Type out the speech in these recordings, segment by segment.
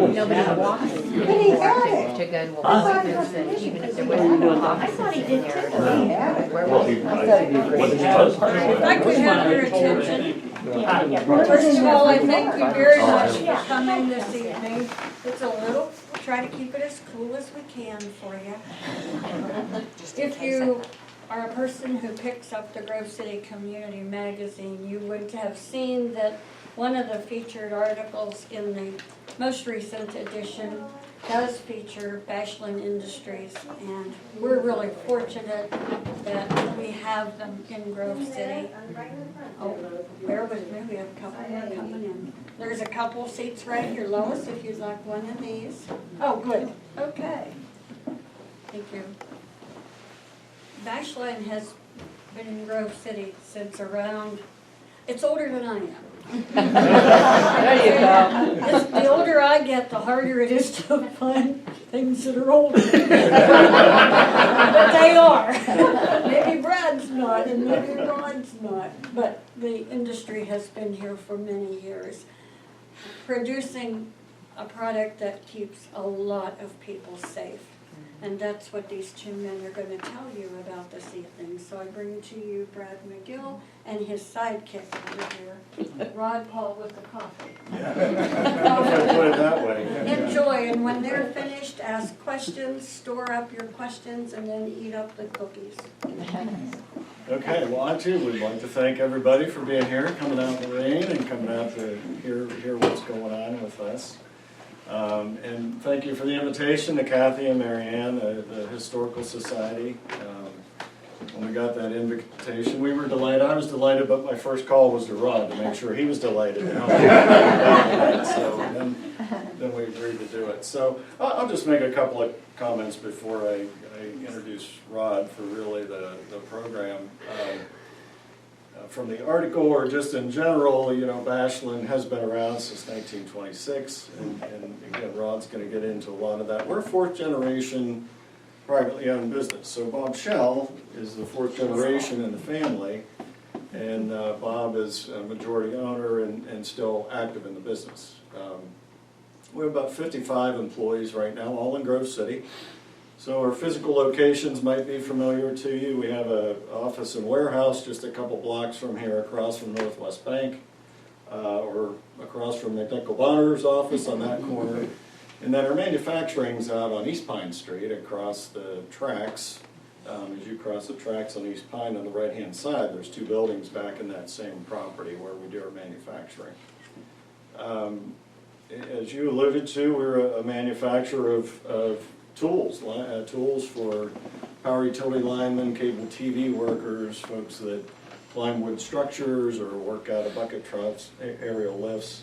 Nobody walks to go to a business, and even if there wasn't no offices in there. I could have your attention. First of all, I thank you very much for coming this evening. It's a little, we'll try to keep it as cool as we can for you. If you are a person who picks up the Grove City Community Magazine, you would have seen that one of the featured articles in the most recent edition does feature Bashlin Industries, and we're really fortunate that we have them in Grove City. Oh, bear with me, we have a couple more coming in. There's a couple seats right here, Lois, if you'd like one of these. Oh, good, okay. Thank you. Bashlin has been in Grove City since around, it's older than I am. There you go. The older I get, the harder it is to find things that are older. But they are. Maybe Brad's not, and maybe Ron's not. But the industry has been here for many years, producing a product that keeps a lot of people safe. And that's what these two men are going to tell you about this evening. So I bring to you Brad McGill and his sidekick over here, Rod Paul with the coffee. Yeah. Put it that way. Enjoy, and when they're finished, ask questions, store up your questions, and then eat up the cookies. Okay, well, I too would like to thank everybody for being here, coming out in the rain and coming out to hear what's going on with us. And thank you for the invitation to Kathy and Marianne, the Historical Society. When we got that invitation, we were delighted. I was delighted, but my first call was to Rod to make sure he was delighted. So then we agreed to do it. So I'll just make a couple of comments before I introduce Rod for really the program. From the article, or just in general, you know, Bashlin has been around since 1926, and again, Rod's going to get into a lot of that. We're a fourth generation privately owned business. So Bob Shell is the fourth generation in the family, and Bob is a majority owner and still active in the business. We have about 55 employees right now, all in Grove City. So our physical locations might be familiar to you. We have an office and warehouse just a couple blocks from here, across from Northwest Bank, or across from McNichol Bonner's office on that corner. And then our manufacturing's out on East Pine Street, across the tracks. As you cross the tracks on East Pine on the right-hand side, there's two buildings back in that same property where we do our manufacturing. As you alluded to, we're a manufacturer of tools, tools for power utility linemen, cable TV workers, folks that climb wood structures or work out of bucket trucks, aerial lifts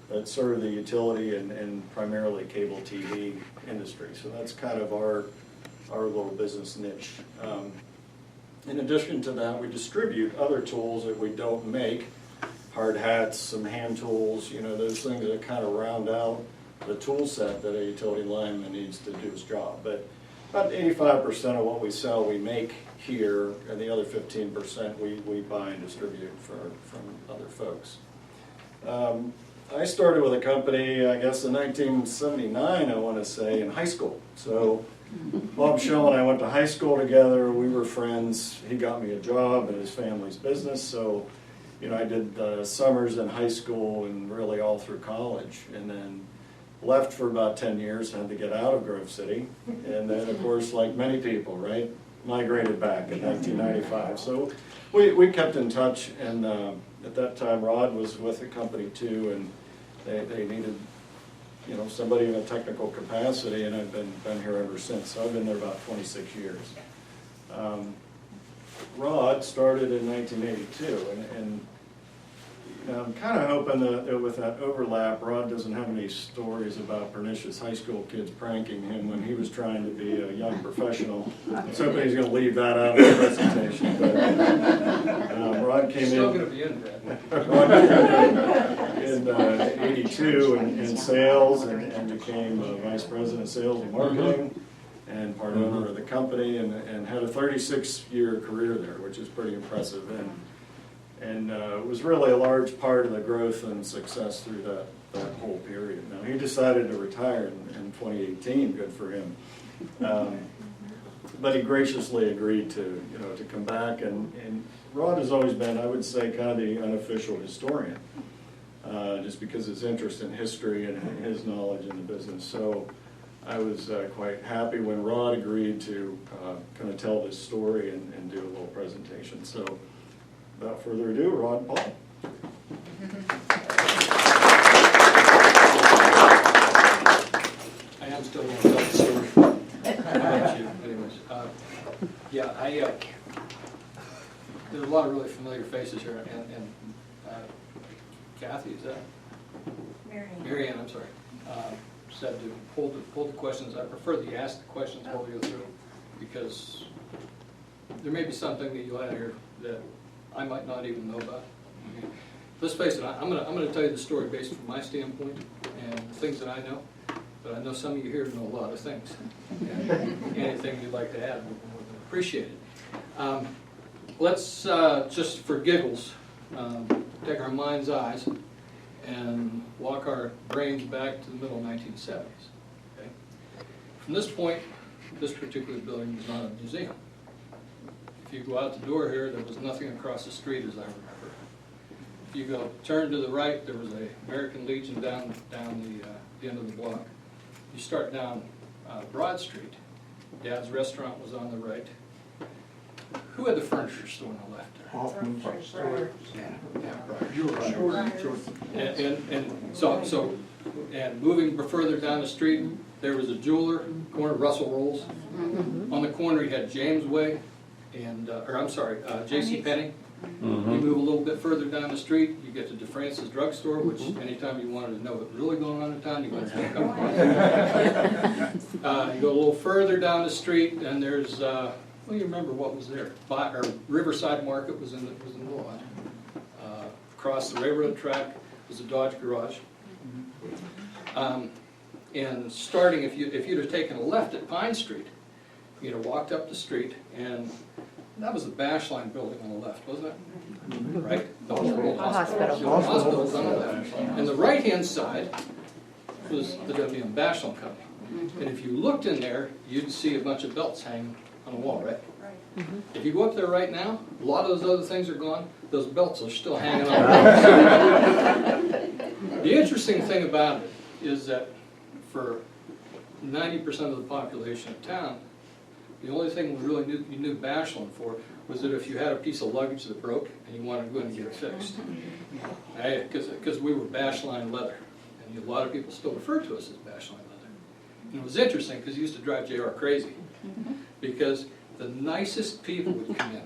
that serve the utility and primarily cable TV industry. So that's kind of our little business niche. In addition to that, we distribute other tools that we don't make, hard hats, some hand tools, you know, those things that kind of round out the tool set that a utility lineman needs to do his job. But about 85% of what we sell we make here, and the other 15% we buy and distribute from other folks. I started with a company, I guess in 1979, I want to say, in high school. So Bob Shell and I went to high school together. We were friends. He got me a job in his family's business. So, you know, I did summers in high school and really all through college. And then left for about 10 years, had to get out of Grove City, and then of course, like many people, right, migrated back in 1995. So we kept in touch, and at that time Rod was with the company too, and they needed, you know, somebody in a technical capacity, and I've been here ever since. So I've been there about 26 years. Rod started in 1982, and I'm kind of hoping that with that overlap, Rod doesn't have any stories about pernicious high school kids pranking him when he was trying to be a young professional. I was hoping he's going to leave that out of the presentation. But Rod came still going to be in that. Rod came in 82 in sales and became vice president of sales and marketing and part owner of the company, and had a 36-year career there, which is pretty impressive. And it was really a large part of the growth and success through that whole period. Now, he decided to retire in 2018. Good for him. But he graciously agreed to, to come back. And Rod has always been, I would say, kind of the unofficial historian, just because his interest in history and his knowledge in the business. So I was quite happy when Rod agreed to kind of tell this story and do a little presentation. So without further ado, Rod and Paul. I am still going to tell the story. How about you? Anyways, there's a lot of really familiar faces here, and Kathy, is that? Marianne, I'm sorry. Said to hold the questions. I prefer that you ask the questions while we go through, because there may be something that you'll add here that I might not even know about. Okay. Let's face it, I'm gonna tell you the story based from my standpoint and things that I know, but I know some of you here know a lot of things. And anything you'd like to add, we'd be more than appreciated. Let's just for giggles take our mind's eyes and walk our brains back to the middle 1970s. Okay? From this point, this particular building was not a museum. If you go out the door here, there was nothing across the street, as I remember. If you turn to the right, there was a American Legion down the end of the block. You start down Broad Street. Dad's restaurant was on the right. Who had the furniture store on the left there? Hoffman's. Yeah, right. Sure. And moving further down the street, there was a jeweler, corner Russell Rolls. On the corner, you had James Way and, J.C. Penney. You move a little bit further down the street, you get to DeFrance's drugstore, which anytime you wanted to know what was really going on in town, you went to come. You go a little further down the street, and there's, well, you remember what was there? Riverside Market was in the lot. Across the railroad track was a Dodge garage. And starting, if you'd have taken a left at Pine Street, you'd have walked up the street, and that was the Bashlin building on the left, wasn't it? Right? The hospital. The hospital was on the left. And the right-hand side was the W.M. Bashlin Company. And if you looked in there, you'd see a bunch of belts hanging on the wall, right? If you go up there right now, a lot of those other things are gone. Those belts are still hanging on the wall. The interesting thing about it is that for 90% of the population of town, the only thing you knew Bashlin for was that if you had a piece of luggage that broke and you wanted to go in and get it fixed. Because we were Bashlin Leather. And a lot of people still refer to us as Bashlin Leather. And it was interesting because it used to drive JR crazy. Because the nicest people would come in.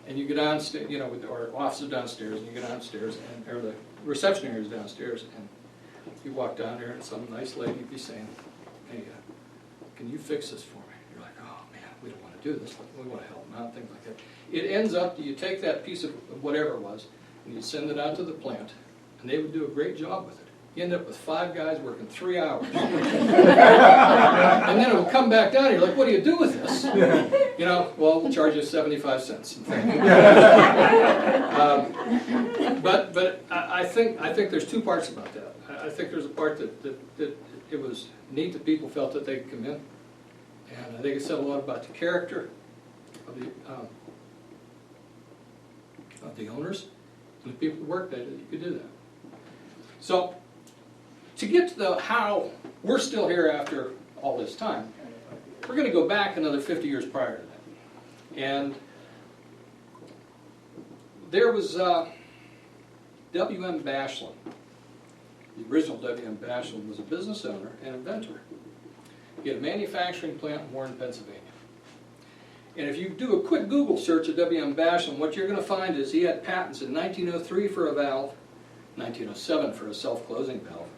And you go downstairs, with our offices downstairs, and you go downstairs, or the reception area is downstairs, and you walk down there and some nice lady would be saying, hey, can you fix this for me? You're like, oh man, we don't want to do this, we want to help them out, things like that. It ends up that you take that piece of whatever it was, and you send it out to the plant, and they would do a great job with it. You end up with 5 guys working 3 hours. And then it will come back down, and you're like, what do you do with this? Well, we'll charge you 75 cents. But I think there's 2 parts about that. I think there's a part that it was neat that people felt that they could come in. And I think it said a lot about the character of the owners and the people who worked there that you could do that. So, to get to how we're still here after all this time, we're going to go back another 50 years prior to that. And there was W.M. Bashlin. The original W.M. Bashlin was a business owner and inventor. He had a manufacturing plant in Warren, Pennsylvania. And if you do a quick Google search of W.M. Bashlin, what you're going to find is he had patents in 1903 for a valve, 1907 for a self-closing valve,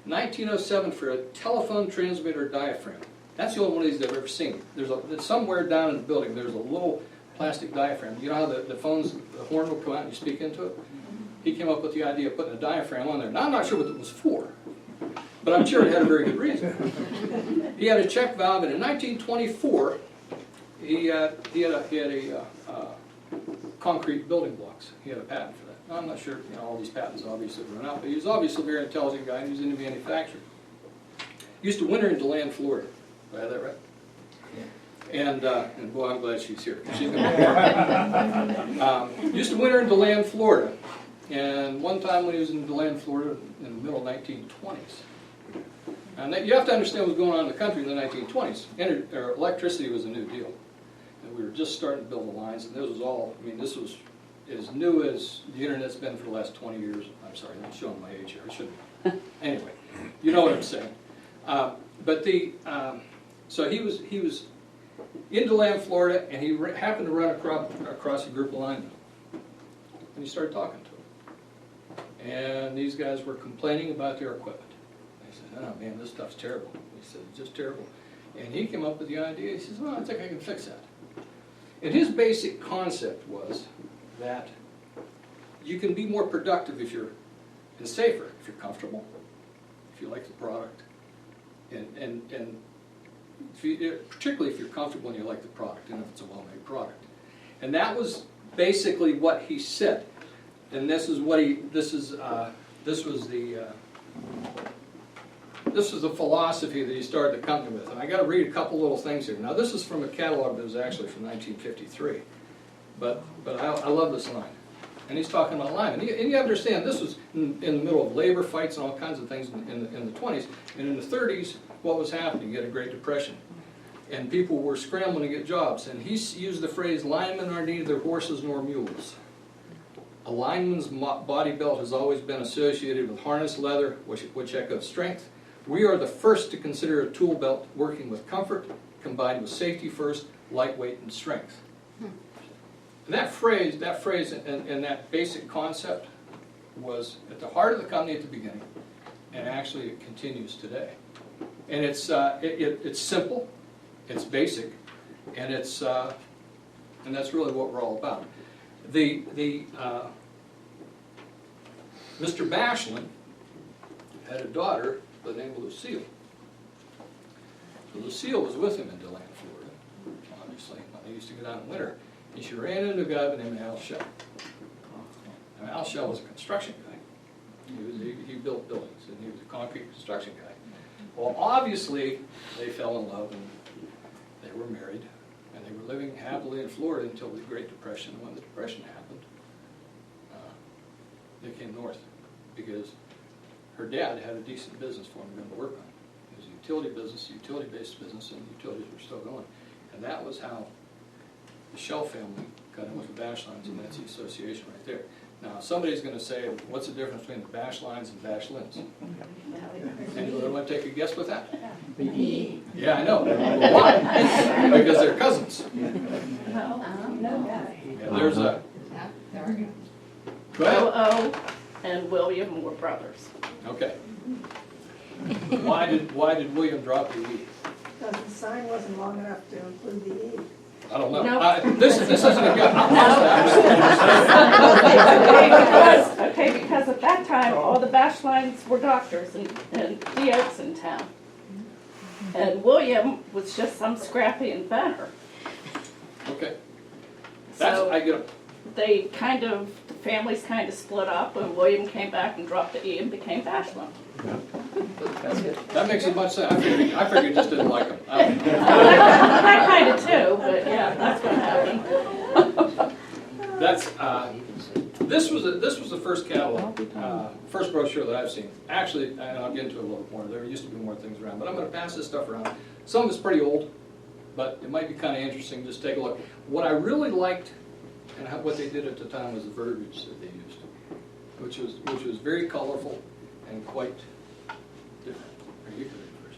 1907 for a telephone transmitter diaphragm. That's the only one of these I've ever seen. There's somewhere down in the building there's a little plastic diaphragm. You know how the horn will come out and you speak into it? He came up with the idea of putting a diaphragm on there. Now I'm not sure what it was for, but I'm sure it had a very good reason. He had a check valve, and in 1924 he had a concrete building blocks. He had a patent for that. Now, I'm not sure, all these patents obviously run out, but he was obviously a very intelligent guy and he was into manufacturing. used to winter in DeLand, Florida. Do I have that right? And boy, I'm glad she's here. She's gonna used to winter in DeLand, Florida. And one time when he was in DeLand, Florida, in the middle 1920s. And you have to understand what was going on in the country in the 1920s. Electricity was a new deal. And we were just starting to build the lines, and this was all, I mean, this was as new as the internet's been for the last 20 years. I'm sorry, I'm showing my age here. I shouldn't. Anyway, you know what I'm saying. So he was in DeLand, Florida, and he happened to run across a group of linemen. And he started talking to them. And these guys were complaining about their equipment. They said, oh man, this stuff's terrible. He said, it's just terrible. And he came up with the idea, he says, well, I think I can fix that. And his basic concept was that you can be more productive if you're, and safer, if you're comfortable, if you like the product, and particularly if you're comfortable and you like the product, and if it's a well-made product. And that was basically what he said. And this is what this was the philosophy that he started the company with. And I got to read a couple little things here. Now this is from a catalog that was actually from 1953, but I love this line. And he's talking about linemen. And you understand this was in the middle of labor fights and all kinds of things in the 20s. And in the 30s, what was happening? You had a Great Depression. And people were scrambling to get jobs. And he used the phrase, linemen are neither horses nor mules. A lineman's body belt has always been associated with harness leather, which echoes strength. We are the first to consider a tool belt working with comfort, combined with safety first, lightweight, and strength. And that phrase and that basic concept was at the heart of the company at the beginning, and actually it continues today. And it's simple, it's basic, and that's really what we're all about. Mr. Bashlin had a daughter by the name of Lucille. So Lucille was with him in DeLand, Florida, obviously. They used to go down in winter. And she ran into a guy by the name of Al Shell. Now, Al Shell was a construction guy. He built buildings, and he was a concrete construction guy. Well, obviously, they fell in love, and they were married, and they were living happily in Florida until the Great Depression. And when the Depression happened, they came north because her dad had a decent business for him to work on. It was a utility business, a utility-based business, and the utilities were still going. And that was how the Shell family got in with the Bashlins, and that's the association right there. Now, somebody's going to say, what's the difference between the Bashlines and Bashlins? Anyone want to take a guess with that? Yeah, I know. Why? Because they're cousins. Yeah, there's a... Go ahead. O and William were brothers. Okay. Why did William drop the E? Because the sign wasn't long enough to include the E. I don't know. No. This isn't a good. Because at that time, all the Bashlines were doctors and DOs in town. And William was just some scrappy inventor. Okay. So I get it. the families kind of split up, and William came back and dropped the E and became Bashlin. That makes as much sense. I figured you just didn't like him. I kind of too, but yeah, that's what happened. This was the first catalog, first brochure that I've seen. Actually, and I'll get into it a little more. There used to be more things around, but I'm going to pass this stuff around. Some of it's pretty old, but it might be kind of interesting. Just take a look. What I really liked, and what they did at the time, was the verbiage that they used, which was very colorful and quite different.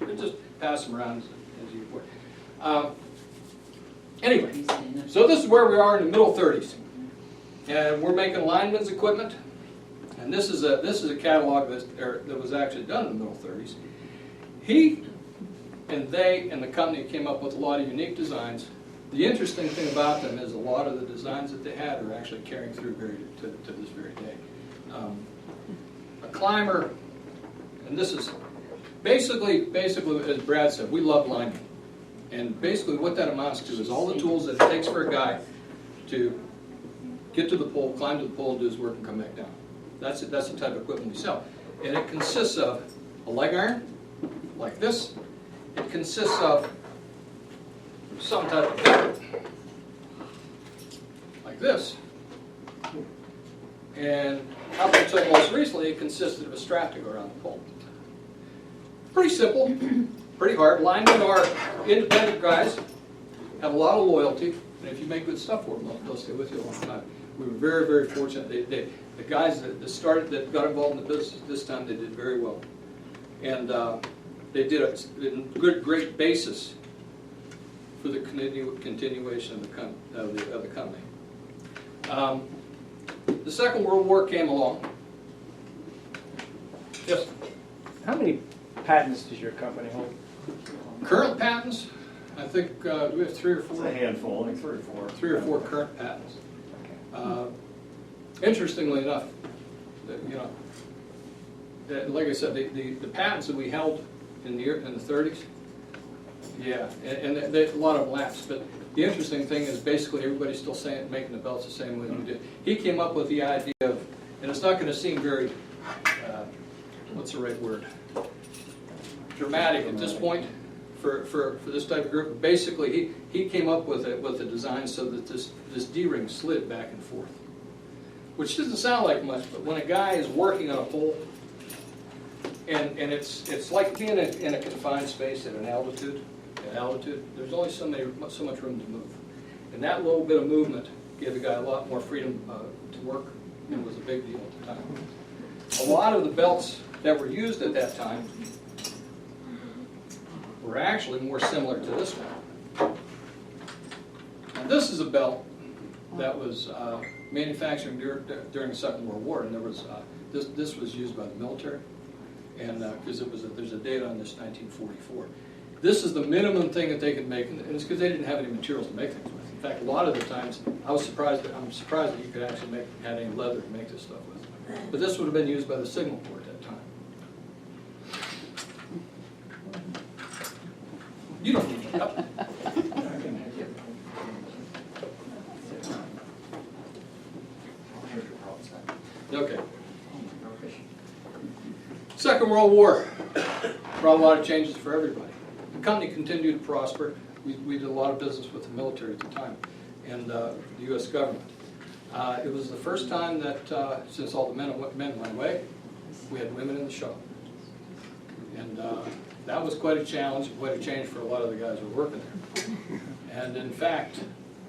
You just pass them around as you would. Anyway, so this is where we are in the middle 30s. And we're making linemen's equipment, and this is a catalog that was actually done in the middle 30s. He and they and the company came up with a lot of unique designs. The interesting thing about them is a lot of the designs that they had are actually carrying through to this very day. A climber, and this is basically as Brad said, we love linemen. And basically what that amounts to is all the tools that it takes for a guy to get to the pole, climb to the pole, do his work, and come back down. That's the type of equipment we sell. And it consists of a leg iron, like this. It consists of some type of belt, like this. And up until most recently, it consisted of a strap to go around the pole. Pretty simple, pretty hard. Linemen are independent guys, have a lot of loyalty, and if you make good stuff for them, they'll stay with you a long time. We were very, very fortunate. The guys that got involved in the business this time, they did very well. And they did a good, great basis for the continuation of the company. The Second World War came along. Yes? How many patents does your company hold? Current patents, I think we have 3 or It's 4. a handful, like 3 or 4. 3 or 4 current patents. Interestingly enough, like I said, the patents that we held in the 30s, yeah, and a lot of them lapsed. But the interesting thing is basically everybody's still making the belts the same way we did. He came up with the idea of, and it's not going to seem very, what's the right word? Dramatic at this point for this type of group. Basically, he came up with a design so that this D-ring slid back and forth, which doesn't sound like much, but when a guy is working on a pole, and it's like being in a confined space at an altitude. There's only so much room to move, and that little bit of movement gave the guy a lot more freedom to work, and it was a big deal at the time. A lot of the belts that were used at that time were actually more similar to this one. And this is a belt that was manufactured during the Second World War, and there was this was used by the military, and because there's a date on this, 1944. This is the minimum thing that they could make, and it's because they didn't have any materials to make things with. In fact, a lot of the times, I'm surprised that you could actually have any leather to make this stuff with. But this would have been used by the Signal Corps at that time. You don't need help. Okay. Second World War brought a lot of changes for everybody. The company continued to prosper. We did a lot of business with the military at the time and the U.S. government. It was the first time that, since all the men went away, we had women in the shop. And that was quite a challenge, quite a change for a lot of the guys who were working there. And in fact,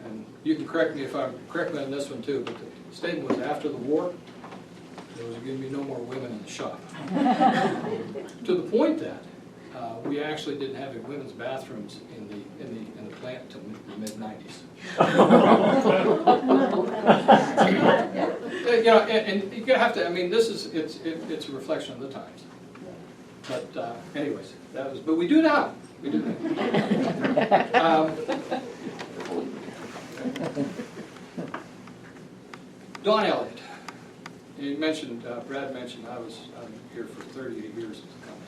and you can correct me if I'm correct on this one too, but the statement was after the war, there was going to be no more women in the shop. To the point that we actually didn't have any women's bathrooms in the plant until the mid-90s. And you have to. I mean, it's a reflection of the times. But anyways, but we do now. We do now. Don Elliott. You mentioned, Brad mentioned I'm here for 38 years as a company.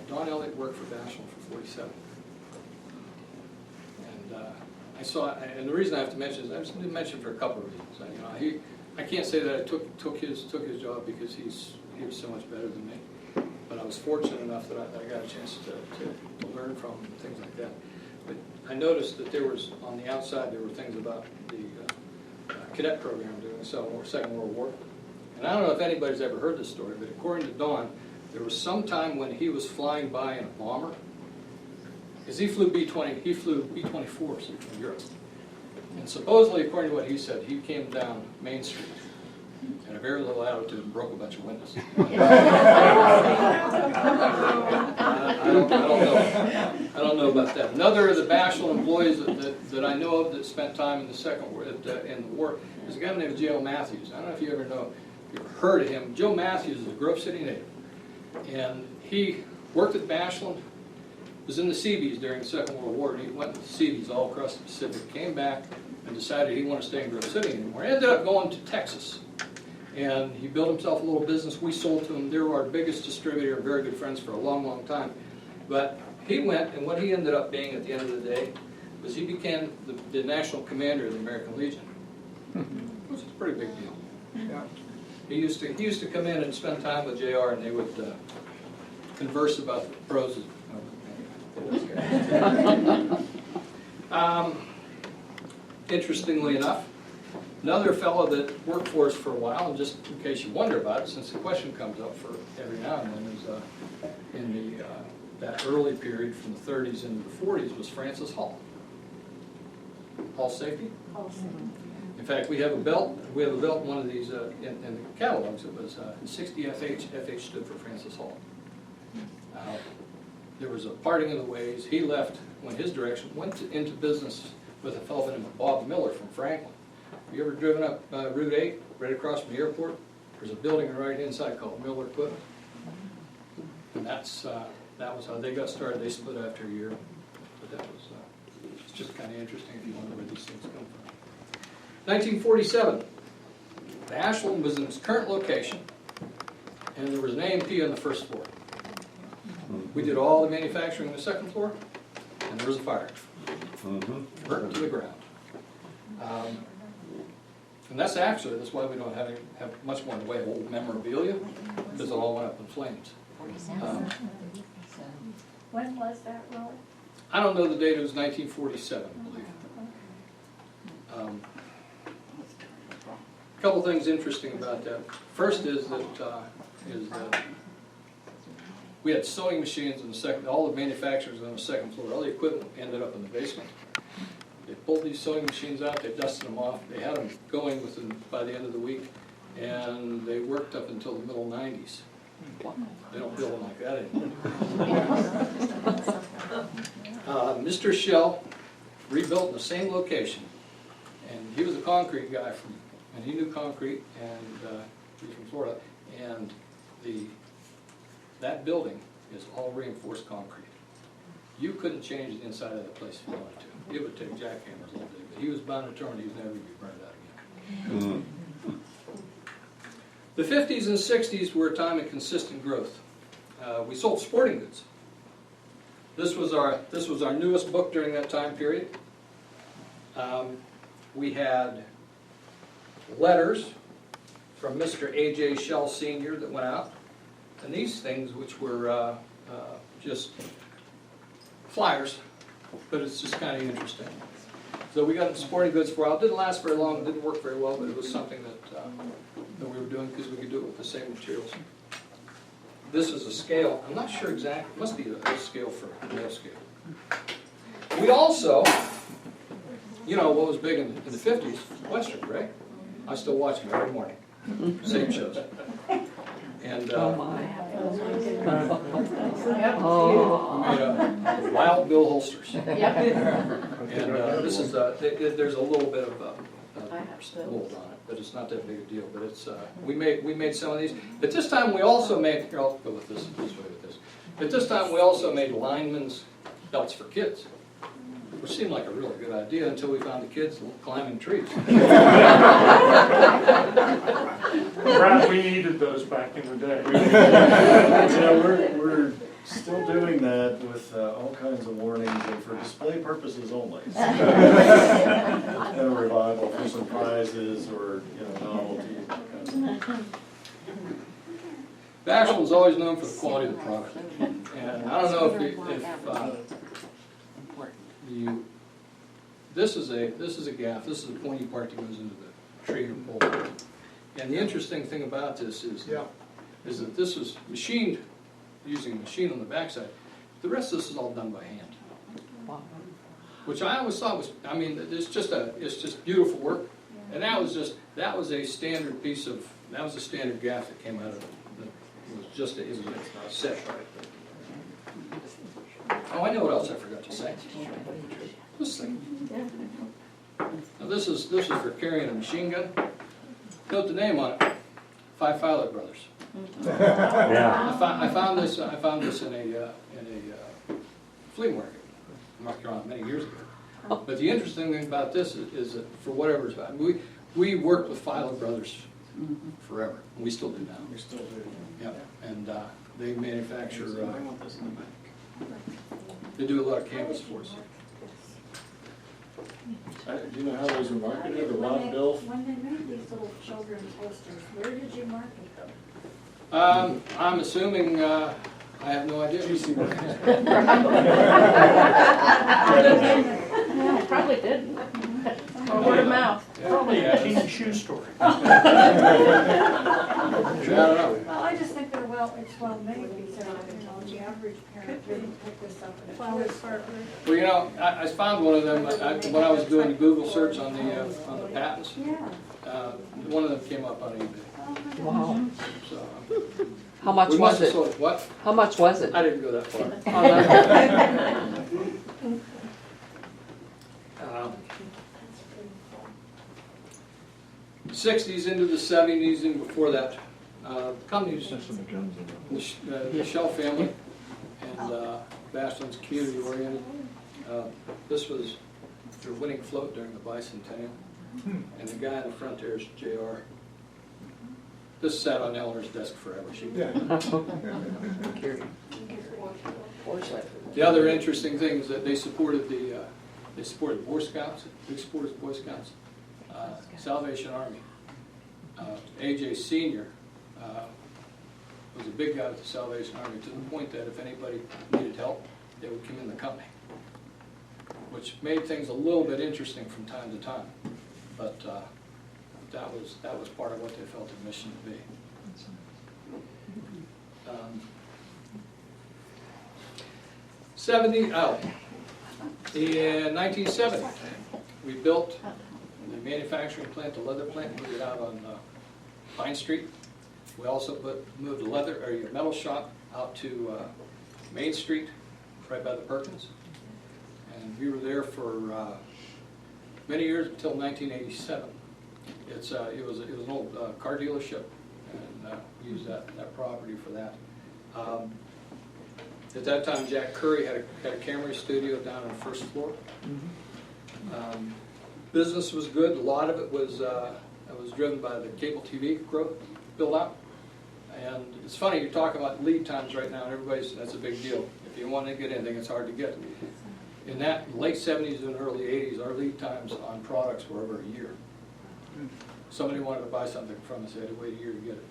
Don Elliott worked for Bashlin for 47. And I saw, and the reason I have to mention is I just didn't mention for a couple of reasons. I can't say that I took his job because he was so much better than me. But I was fortunate enough that I got a chance to learn from him and things like that. But I noticed that on the outside, there were things about the cadet program during the Second World War. And I don't know if anybody's ever heard this story, but according to Don, there was some time when he was flying by in a bomber, because he flew B-24s from Europe. And supposedly, according to what he said, he came down Main Street at a very little altitude and broke a bunch of windows. I don't know about that. Another of the Bashlin employees that I know of that spent time in the Second War, in the war, is a guy named Joe Matthews. I don't know if you ever know, if you've heard of him. Joe Matthews is a Grove City native, and he worked at Bashlin, was in the Seabees during the Second World War, and he went to the Seabees all across the Pacific, came back and decided he didn't want to stay in Grove City anymore. He ended up going to Texas, and he built himself a little business. We sold to him. They were our biggest distributor and very good friends for a long, long time. But he went, and what he ended up being at the end of the day was he became the national commander of the American Legion, which is a pretty big deal. Yeah. He used to come in and spend time with JR, and they would converse about the pros. Interestingly enough, another fellow that worked for us for a while, and just in case you wonder about it, since the question comes up for every now and then, is in that early period from the 30s into the 40s was Francis Hall. Hall safety? In fact, we have a belt. We have a belt in one of these in the catalogs. It was 60 FH. FH stood for Francis Hall. There was a parting of the ways. He left, went his direction, went into business with a fellow named Bob Miller from Franklin. Have you ever driven up Route 8, right across from the airport? There's a building right inside called Miller Equipment. And that was how they got started. They split after a year. But that was it's just kind of interesting if you wonder where these things come from. 1947, Bashlin was in its current location, and there was an A&P on the first floor. We did all the manufacturing on the second floor, and there was a fire. Burnt to the ground. And that's why we don't have much more in the way of old memorabilia, because it all went up in flames. When was that, Roy? I don't know the date, it was 1947, I believe. A couple things interesting about that. First is that we had sewing machines in the second, all the manufacturers on the second floor, all the equipment ended up in the basement. They pulled these sewing machines out, they dusted them off, they had them going by the end of the week, and they worked up until the middle 90s. They don't build them like that anymore. Mr. Shell rebuilt in the same location, and he was a concrete guy and he knew concrete, and he's from Florida, and that building is all reinforced concrete. You couldn't change the inside of that place if you wanted to. It would take jackhammers all day, but he was bound and determined he was never going to be burned out again. The 50s and 60s were a time of consistent growth. We sold sporting goods. This was our newest book during that time period. We had letters from Mr. A.J. Shell Sr. that went out, and these things, which were just flyers, but it's just kind of interesting. So we got into sporting goods for a while. It didn't last very long, it didn't work very well, but it was something that we were doing because we could do it with the same materials. This is a scale. I'm not sure exactly. It must be a scale for mail scale. We also, what was big in the 50s? Western, right? I still watch them every morning. Same shows. And we made a Wild Bill holsters. And this is there's a little bit of mold on it, but it's not that big a deal. But it's we made some of these. At this time, we also made. Here, I'll go with this way with this. At this time, we also made linemen's belts for kids, which seemed like a really good idea until we found the kids climbing trees. Brad, we needed those back in the day. We're still doing that with all kinds of warnings and for display purposes only. No revival for some prizes or novelty. Bashlin's always known for the quality of the product, and I don't know if this is a gaff. This is a pointy part that goes into the tree or pole. And the interesting thing about this is that this was machined using a machine on the backside. The rest of this is all done by hand, which I always thought was. I mean, it's just beautiful work. And that was a standard piece of. That was a standard gaff that came out of it. It was a set. Oh, I know what else I forgot to say. This thing. Now this is for carrying a machine gun. Note the name on it. Five Filer Brothers. Yeah. I found this in a flea market in North Carolina many years ago. But the interesting thing about this is that for whatever it's about, we worked with Filer Brothers forever. And we still do now. We still do. Yeah. And they manufacture. They do a lot of canvas for us. Do you know how those are marketed? The Wild Bill? When they made these little children's posters, where did you market them? I'm assuming I have no idea. GC Works. Yeah, probably didn't. Or word of mouth. Probably a teen shoe store. I don't know. Well, I just think it's well made, because, the average parent didn't pick this up. And it's Well, you know, I found one of them, when I was doing a Google search on the patents, Yeah. one of them came up on eBay. Wow. So, How much we must was have it? sold, what? How much was it? I didn't go that far. Oh, no. Um, 60s into the 70s and before that, companies, the Shell family and Bashlin's community oriented. This was their winning float during the bicentennial. And the guy in the front there is JR. This sat on Eleanor's desk forever. The other interesting thing is that they supported Boy Scouts, big supporters of Boy Scouts, Salvation Army. AJ Sr. Was a big guy with the Salvation Army, to the point that if anybody needed help, they would come in the company, which made things a little bit interesting from time to time. But that was part of what they felt their mission to be. In 1970, we built the manufacturing plant, the leather plant, moved it out on Pine Street. We also moved the metal shop out to Main Street, right by the Perkins. And we were there for many years until 1987. It was an old car dealership, and we used that property for that. At that time, Jack Curry had a camera studio down on the first floor. Business was good. A lot of it was driven by the cable TV growth, build out. And it's funny, you talk about lead times right now, and that's a big deal. If you want to get anything, it's hard to get. In that late 70s and early 80s, our lead times on products were over a year. Somebody wanted to buy something from us, they had to wait a year to get it.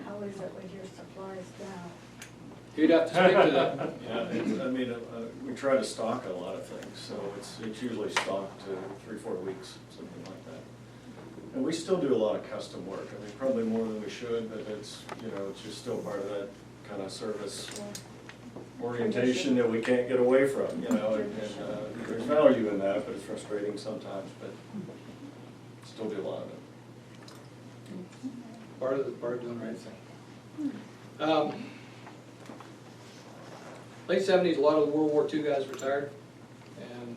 How is it with your supplies now? You'd have to speak to that. Yeah, we try to stock a lot of things, so it's usually stocked 3-4 weeks, something like that. And we still do a lot of custom work. I mean, probably more than we should, but it's just still part of that kind of service orientation that we can't get away from, and there's value in that, but it's frustrating sometimes, but still do a lot of it. Part of doing the right thing. Late 70s, a lot of the World War II guys retired, and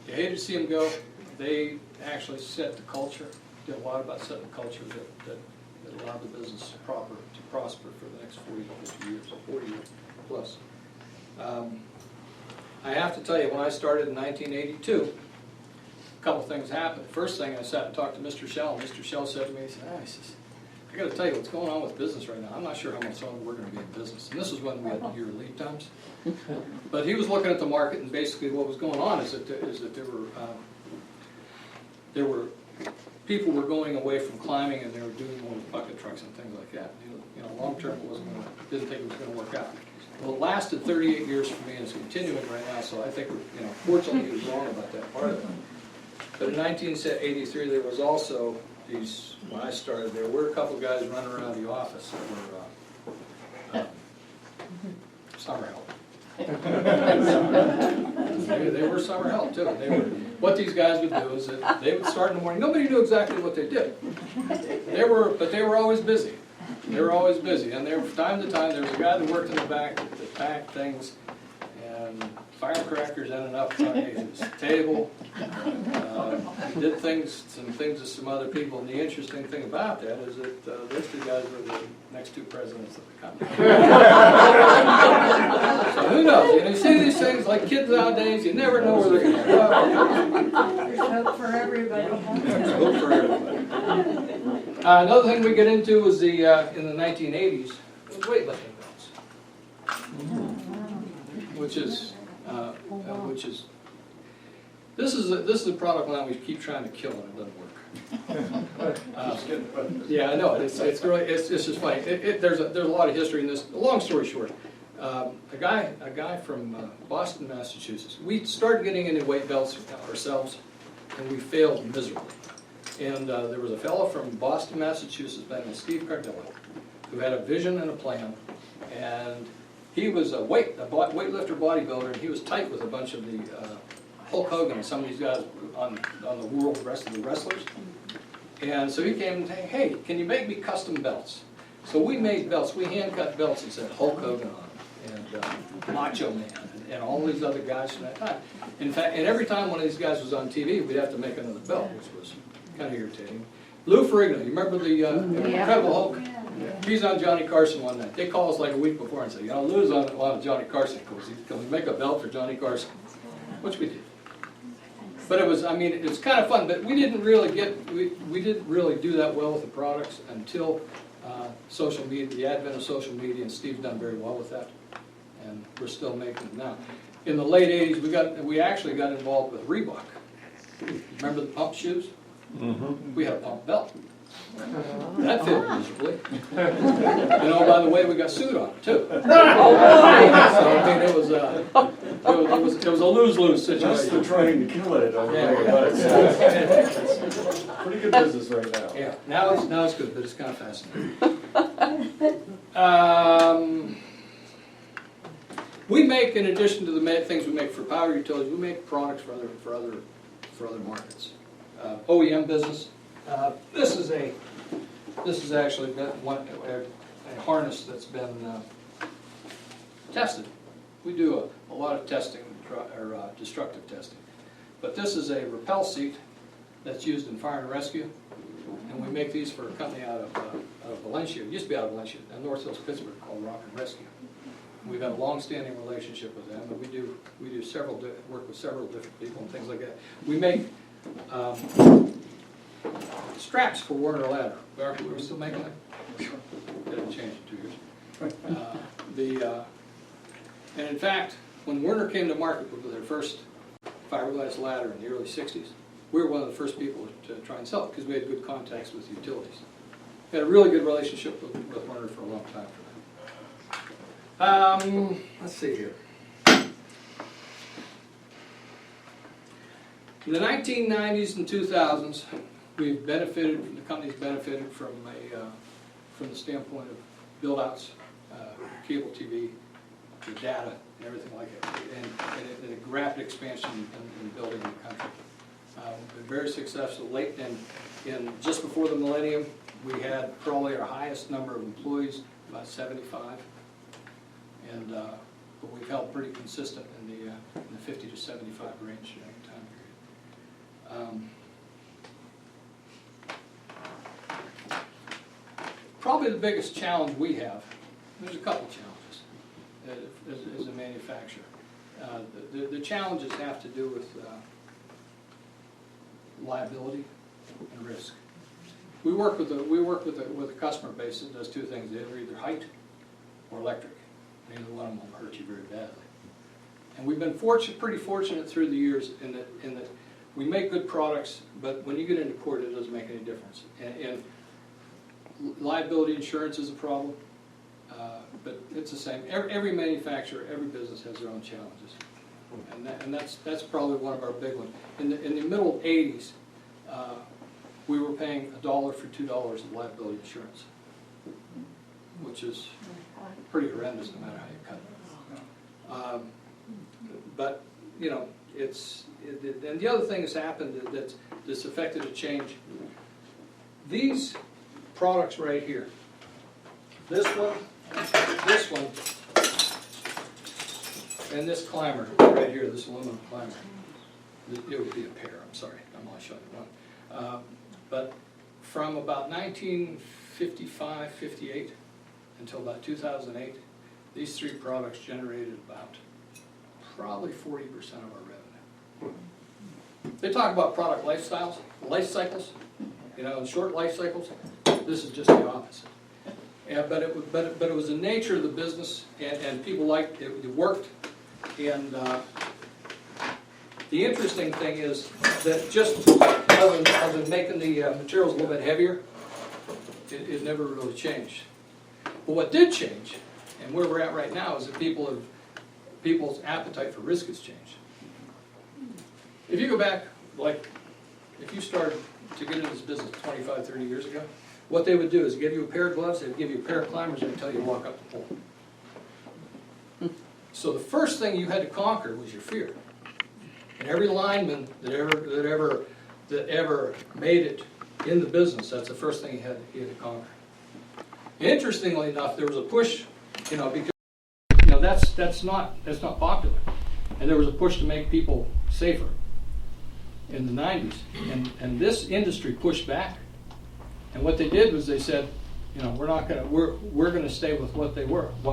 you hated to see them go. They actually set the culture, did a lot about setting the culture that allowed the business to prosper for the next 40 to 50 years, 40 years plus. I have to tell you, when I started in 1982, a couple things happened. First thing, I sat and talked to Mr. Shell, and Mr. Shell said to me, he said, I got to tell you what's going on with business right now. I'm not sure how much longer we're going to be in business. And this is when we had year lead times. But he was looking at the market, and basically what was going on is that there were people were going away from climbing, and they were doing more with bucket trucks and things like that. Long term, didn't think it was going to work out. Well, it lasted 38 years for me, and it's continuing right now. So I think, fortunately, he was wrong about that part of it. But in 1983, there was also when I started, there were a couple guys running around the office that were summer help. They were summer help too. What these guys would do is that they would start in the morning. Nobody knew exactly what they did. But they were always busy. They were always busy, and from time to time there was a guy that worked in the back that packed things, and firecrackers ended up on his table. He did some things to some other people, and the interesting thing about that is that those two guys were the next two presidents of the company. So who knows? You see these things like kids nowadays, you never know where they're going to go. There's hope for everybody. There's hope for everybody. Another thing we get into was in the 1980s was weightlifting belts, which is this is a product line we keep trying to kill, and it doesn't work. Yeah, I know, it's really, it's just funny. There's a lot of history in this. Long story short, a guy from Boston, Massachusetts, we started getting into weight belts ourselves, and we failed miserably. And there was a fellow from Boston, Massachusetts, by the name of Steve Cardillo, who had a vision and a plan, and he was a weightlifter bodybuilder, and he was tight with a bunch of the Hulk Hogan and some of these guys on the world, the rest of the wrestlers. And so he came and said, hey, can you make me custom belts? So we made belts, we hand-cut belts that said Hulk Hogan on them, and Macho Man, and all these other guys from that time. In fact, and every time one of these guys was on TV, we'd have to make another belt, which was kind of irritating. Lou Ferrigno, you remember the Incredible Hulk? He's on Johnny Carson one night. They call us like a week before and say, you know, Lou's on Johnny Carson. Can we make a belt for Johnny Carson? Which we did. But it was, I mean, it's kind of fun, but we didn't really do that well with the products until social media, the advent of social media, and Steve's done very well with that, and we're still making them now. In the late 80s, we actually got involved with Reebok. Remember the pump shoes? Mm-hmm. We had a pump belt. That fit miserably. You know, by the way, we got sued on it too. So I mean, it was a lose-lose situation. Just the trying to kill it. But it's pretty good business right now. Yeah, now it's good, but it's kind of fascinating. We make, in addition to the things we make for power utilities, we make products for other markets. OEM business. This is actually a harness that's been tested. We do a lot of testing, or destructive testing. But this is a rappel seat that's used in fire and rescue, and we make these for a company out of Valencia. It used to be out of Valencia, in North Hills, Pittsburgh, called Rock and Rescue. We've had a long-standing relationship with them, and we do work with several different people and things like that. We make straps for Warner Ladder. We're still making them? Didn't change in 2 years. And in fact, when Werner came to market with their first fiberglass ladder in the early 60s, we were one of the first people to try and sell it because we had good contacts with utilities. We had a really good relationship with Werner for a long time for that. Let's see here. In the 1990s and 2000s, the company's benefited from the standpoint of build-outs, cable TV, the data, and everything like it, and a rapid expansion in building in the country. Been very successful. Late in just before the millennium, we had probably our highest number of employees, about 75, and but we've held pretty consistent in the 50 to 75 range during the time period. Probably the biggest challenge we have, there's a couple challenges as a manufacturer. The challenges have to do with liability and risk. We work with a customer base that does two things. They're either height or electric. Neither one of them will hurt you very badly. And we've been pretty fortunate through the years in that we make good products, but when you get into court, it doesn't make any difference. And liability insurance is a problem, but it's the same. Every manufacturer, every business has their own challenges, and that's probably one of our big ones. In the middle 80s, we were paying $1 for $2 of liability insurance, which is pretty horrendous no matter how you cut it. But you know, and the other thing that's happened that's affected a change. These products right here, this one, and this climber right here, this aluminum climber. It would be a pair, I'm sorry, I'm only showing you one. But from about 1955, 58 until about 2008, these three products generated about probably 40% of our revenue. They talk about product life cycles, you know, short life cycles. This is just the opposite. Yeah, but it was the nature of the business, and people liked it. It worked, and the interesting thing is that just other than making the materials a little bit heavier, it never really changed. But what did change, and where we're at right now, is that people's appetite for risk has changed. If you go back, like, if you started to get into this business 25, 30 years ago, what they would do is give you a pair of gloves, they'd give you a pair of climbers, and tell you to walk up the pole. So the first thing you had to conquer was your fear. And every lineman that ever made it in the business, that's the first thing he had to conquer. Interestingly enough, there was a push, because that's not popular, and there was a push to make people safer in the 90s, and this industry pushed back. And what they did was they said, we're going to stay with what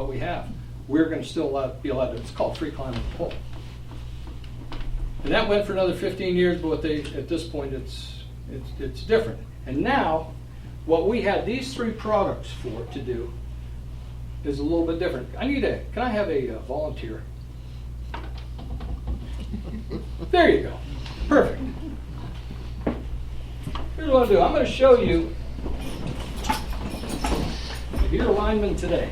we have. We're going to still be allowed to. It's called free climbing the pole. And that went for another 15 years, but at this point it's different. And now, what we had these three products to do is a little bit different. Can I have a volunteer? There you go. Perfect. Here's what I'll do. I'm going to show you, if you're a lineman today,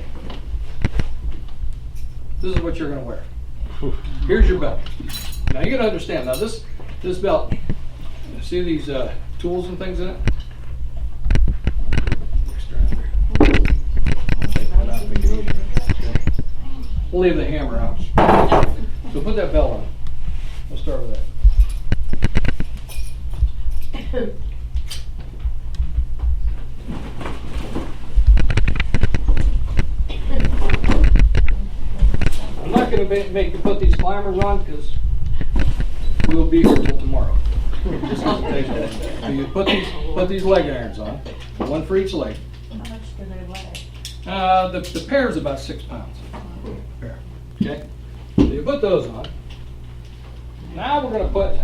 this is what you're going to wear. Here's your belt. Now you got to understand, now this belt, see these tools and things in it? We'll leave the hammer out. So put that belt on. We'll start with that. I'm not going to make you put these climbers on because we'll be here till tomorrow. Just so you put these leg irons on, one for each leg. How much do they weigh? The pair is about 6 pounds. Pair. Okay? So you put those on. Now we're going to put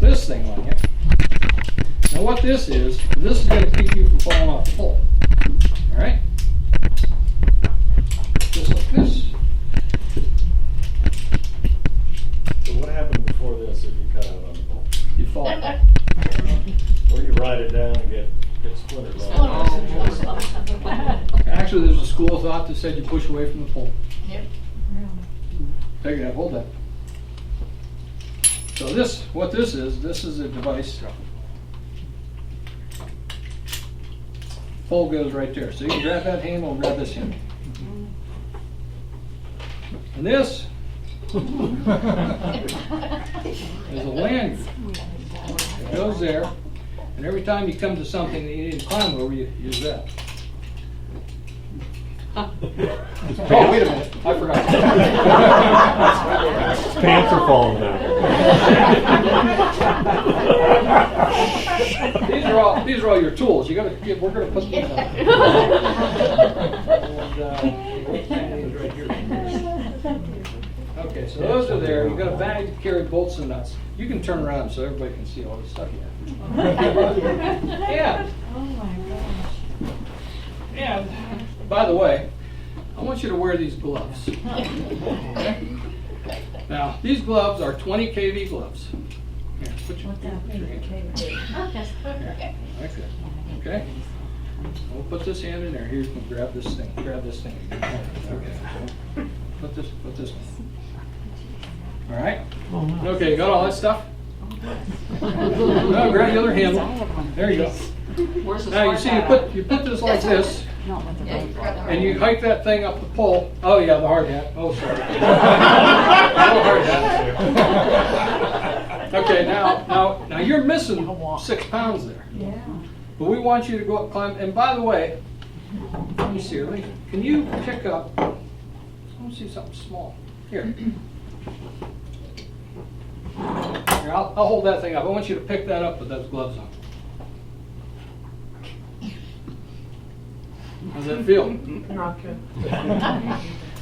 this thing on you. Now what this is going to keep you from falling off the pole. Alright? Just like this. So what happened before this if you cut out on the pole? You fall. Or you ride it down and get splintered. Actually, there's a school of thought that said you push away from the pole. Yep. Take it out, hold that. So what this is a device. Pole goes right there. So you can grab that handle and grab this handle. And this is a lanyard. It goes there, and every time you come to something that you need to climb over, you use that. Oh, wait a minute, I forgot. Pants are falling down. These are all your tools. We're gonna put these on. Okay, so those are there. You've got a bag to carry bolts and nuts. You can turn around so everybody can see all the stuff you have. Yeah. Oh my gosh. And, by the way, I want you to wear these gloves. Okay? Now, these gloves are 20 kV gloves. Here, put your hand. Like that. Okay? We'll put this hand in there. Here, you can grab this thing. Grab this thing. Okay. Put this one. All right? Okay, you got all that stuff? No, grab the other handle. There you go. Now you see, you put this like this, and you hike that thing up the pole. Oh yeah, the hard hat. Oh sorry. No hard hat. Okay, now you're missing 6 pounds there. Yeah. But we want you to go up, climb. And by the way, let me see. Can you pick up? I want to see something small. Here. Here, I'll hold that thing up. I want you to pick that up with those gloves on. How's that feel? Not good.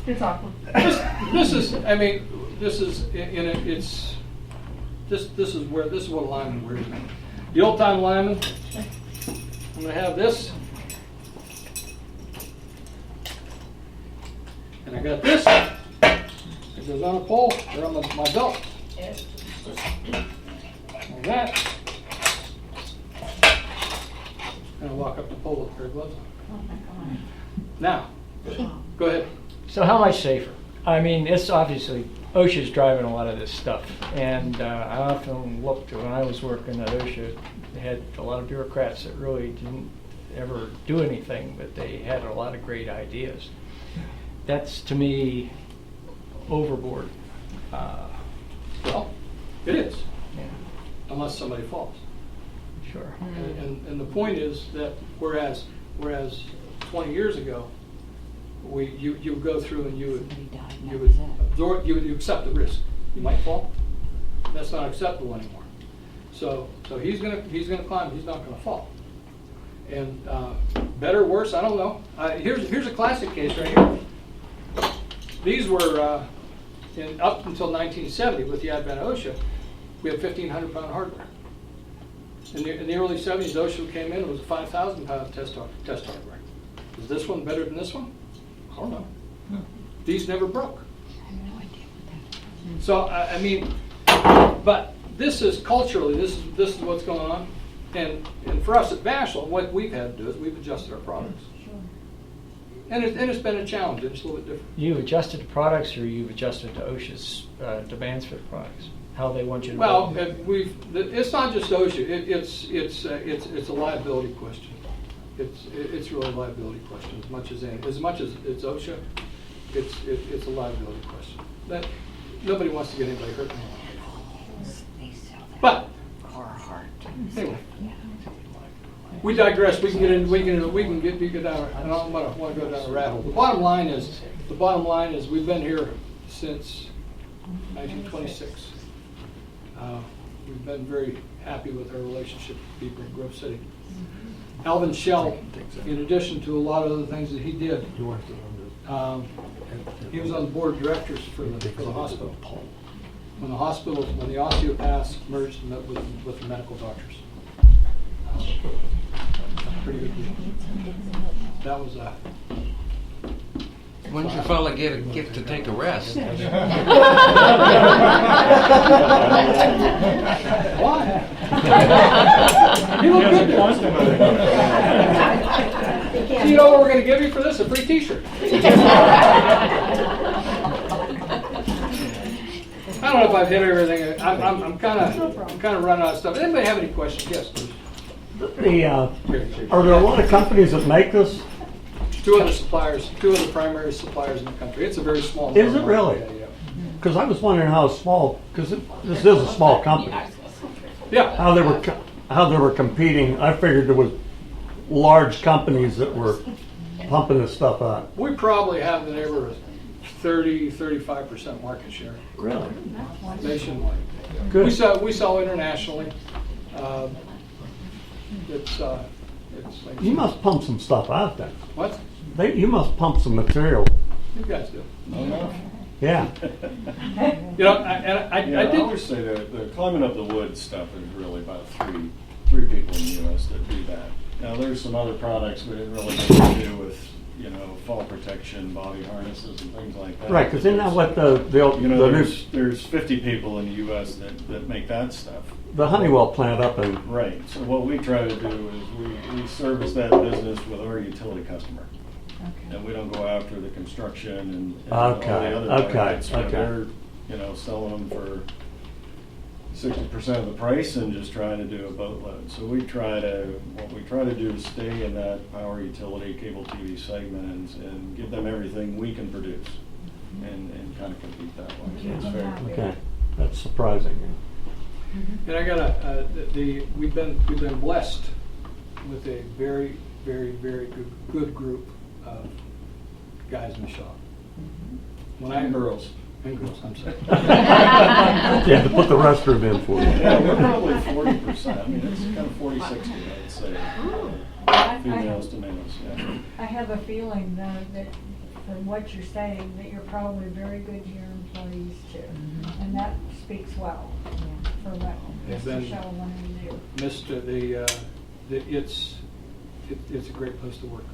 It's awkward. This is what a lineman wears. The old time lineman, I'm gonna have this. And I got this. It goes on a pole or on my belt. like that. And I walk up to the pole with a pair of gloves on. Now, go ahead. So how much safer? I mean, it's obviously, OSHA's driving a lot of this stuff. And I often looked, when I was working at OSHA, they had a lot of bureaucrats that really didn't ever do anything, but they had a lot of great ideas. That's, to me, overboard. Well, it is, Yeah, unless somebody falls. sure. And the point is that whereas 20 years ago, you would go through and you would absorb, you accept the risk. You might fall. That's not acceptable anymore. So he's gonna climb. He's not gonna fall. And better or worse, I don't know. Here's a classic case right here. These were up until 1970 with the advent of OSHA. We had 1,500-pound hardware. In the early 70s, OSHA came in. It was a 5,000-pound test hardware. Is this one better than this one? I don't know. These never broke. So I mean, but this is culturally, this is what's going on, and for us at Bashlin, what we've had to do is we've adjusted our products, and it's been a challenge. It's a little bit different. You've adjusted the products, or you've adjusted to OSHA's demands for the products? How they want you to Well, build? it's not just OSHA. It's a liability question. It's really a liability question as much as it's OSHA. It's a liability question. That nobody wants to get anybody hurt. But anyway, we digress. We can get in. We can get down. I don't want to go down a rabbit hole. The bottom line is we've been here since 1926. We've been very happy with our relationship with people in Grove City. Alvin Shell, in addition to a lot of other things that he did, he was on the board of directors for the hospital. When the osteopaths merged with the medical doctors. Pretty good deal. That was When did your fella get to take a rest? Why? You look good there. You know what we're going to give you for this? A free T-shirt. I don't know if I've hit everything. I'm kind of running out of stuff. Anybody have any questions? Yes, please. Are there a lot of companies that make this? Two other primary suppliers in the country. It's a very small. Is it really? Yeah. Because I was wondering how small, because this is a small company. Yeah. How they were competing. I figured there was large companies that were pumping this stuff out. We probably have in the neighborhood of 30-35% market share. Really? Nationwide. Good. We sell internationally. It's like, You must pump some stuff out then. what? You must pump some material. You guys do. Yeah. You know, I Yeah, did. I would say the climbing up the wood stuff is really about three people in the U.S. that do that. Now, there's some other products we didn't really get to do with, fall protection, body harnesses, and things like that. Right, because isn't that what the there's 50 people in the U.S. that make that stuff. the Honeywell plant up in? Right. So what we try to do is we service that business with our utility customer. And we don't go after the construction and all the other markets where they're, selling them for 60% of the price and just trying to do a boatload. So what we try to do is stay in that power utility, cable TV segment and give them everything we can produce and kind of compete that way. So it's fair. Okay, that's surprising. And I got we've been blessed with a very, very, very good group of guys in the shop. Girls. And girls, I'm sorry. You had to put the restroom in for you. Yeah, we're probably 40%. I mean, it's kind of 40-60, I'd say. Females to males, yeah. I have a feeling that from what you're saying, that you're probably very good to your employees too. And that speaks well for what Mr. Shell wanted to do. It's a great place to work.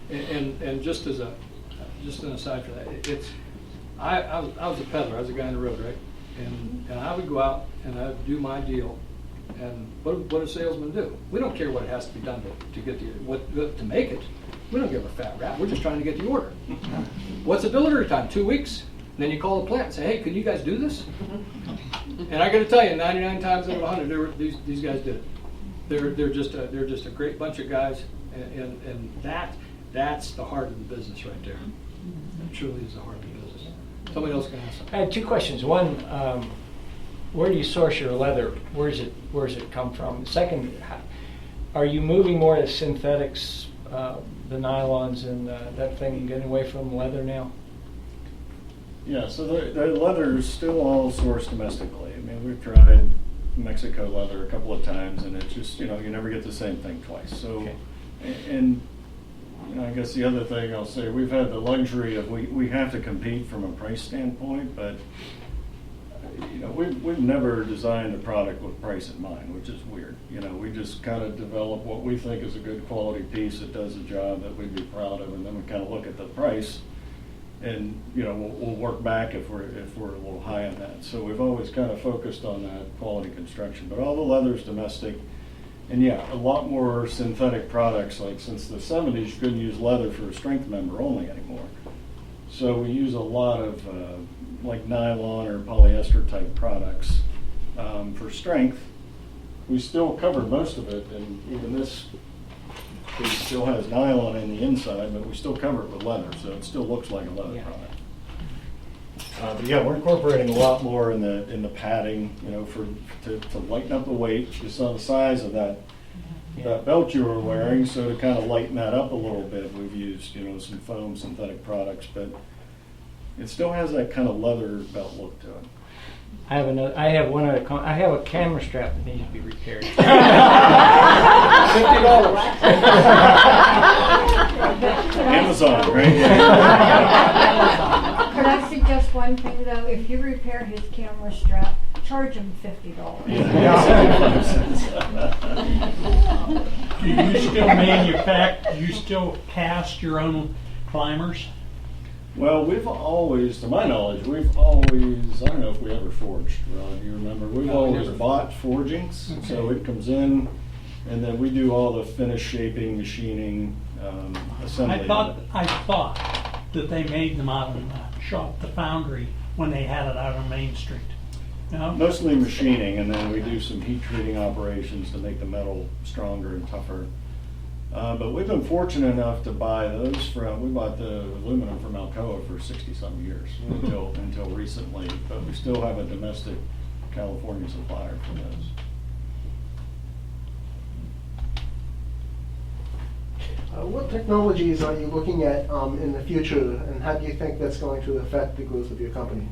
And just as an aside for that, I was a peddler. I was a guy on the road, right? And I would go out and I would do my deal. And what do salesmen do? We don't care what it has to be done to get to make it. We don't give a fat rat. We're just trying to get the order. What's the delivery time? 2 weeks? And then you call the plant and say, hey, can you guys do this? And I got to tell you, 99 times out of 100, these guys did it. They're just a great bunch of guys, and that's the heart of the business right there. It truly is the heart of the business. Somebody else can ask something. I had two questions. One, where do you source your leather? Where does it come from? Second, are you moving more to synthetics, the nylons and that thing, getting away from leather now? Yeah, so the leather is still all sourced domestically. I mean, we've tried Mexico leather a couple of times, and it's just, you never get the same thing twice. So, Okay. and I guess the other thing I'll say, we've had the luxury of we have to compete from a price standpoint, but we've never designed a product with price in mind, which is weird. We just kind of develop what we think is a good quality piece that does a job that we'd be proud of, and then we kind of look at the price, and we'll work back if we're a little high on that. So we've always kind of focused on that quality construction, but all the leather's domestic. And yeah, a lot more synthetic products. Like since the 70s, you couldn't use leather for a strength member only anymore. So we use a lot of like nylon or polyester type products for strength. We still cover most of it, and even this piece still has nylon in the inside, but we still cover it with leather, so it still looks like a leather product. But yeah, we're incorporating a lot more in the padding, to lighten up the weight. You saw the size of that belt you were wearing, so to kind of lighten that up a little bit, we've used some foam synthetic products, but it still has that kind of leather belt look to it. I have a camera strap that needs to be repaired. $50. Amazon, right? Could I suggest one thing though? If you repair his camera strap, charge him $50. Do you still manufacture, you still cast your own climbers? Well, we've always, to my knowledge, I don't know if we ever forged, Ron, do you remember? We've always bought forgings, so it comes in, and then we do all the finish shaping, machining, assembly. I thought that they made them out in the shop, the foundry, when they had it out on Main Street. No? Mostly machining, and then we do some heat treating operations to make the metal stronger and tougher. But we've been fortunate enough to buy those we bought the aluminum from Alcoa for 60-some years until recently, but we still have a domestic California supplier for those. What technologies are you looking at in the future, and how do you think that's going to affect the growth of your company?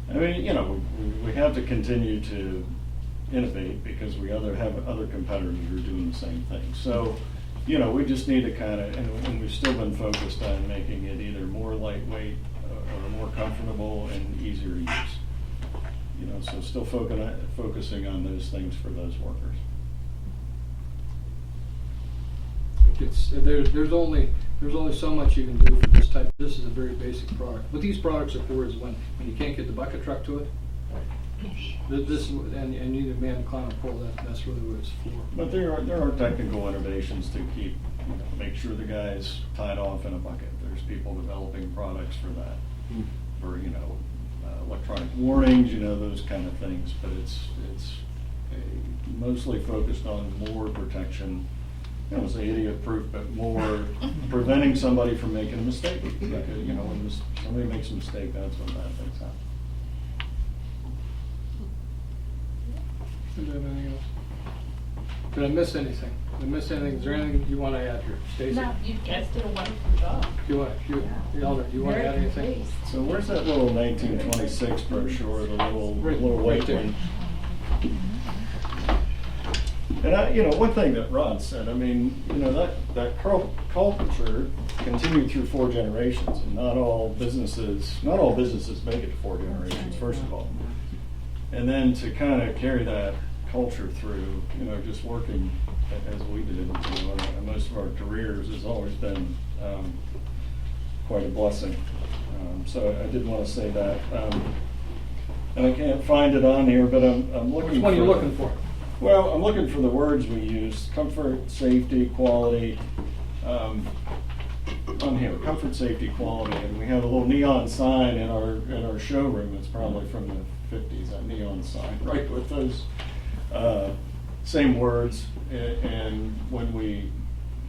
I mean, we have to continue to innovate because we have other competitors who are doing the same thing. So, we just need to kind of, and we've still been focused on making it either more lightweight or more comfortable and easier to use. So still focusing on those things for those workers. There's only so much you can do for this type. This is a very basic product. What these products are for is when you can't get the bucket truck to it. This and you need a man to climb and pull that. That's really what it's for. But there are technical innovations to keep make sure the guy's tied off in a bucket. There's people developing products for that, for electronic warnings, those kind of things. But it's mostly focused on more protection. I don't say idiot-proof, but more preventing somebody from making a mistake. Because, when somebody makes a mistake, that's when bad things happen. Did I miss anything? Is there anything you want to add here, Stacy? No, you guys did a wonderful job. Do you want to add anything? So where's that little 1926 brochure, the little white one? And one thing that Ron said, I mean, that culture continued through 4 generations, and not all businesses make it to 4 generations, first of all. And then to kind of carry that culture through, just working as we did, most of our careers has always been quite a blessing. So I did want to say that. and I can't find it on here, but I'm looking Which one are you looking for? Well, I'm looking for the words we use: comfort, safety, quality. On here, comfort, safety, quality, and we have a little neon sign in our showroom. It's probably from the 50s. That neon sign, right, with those same words. And when we,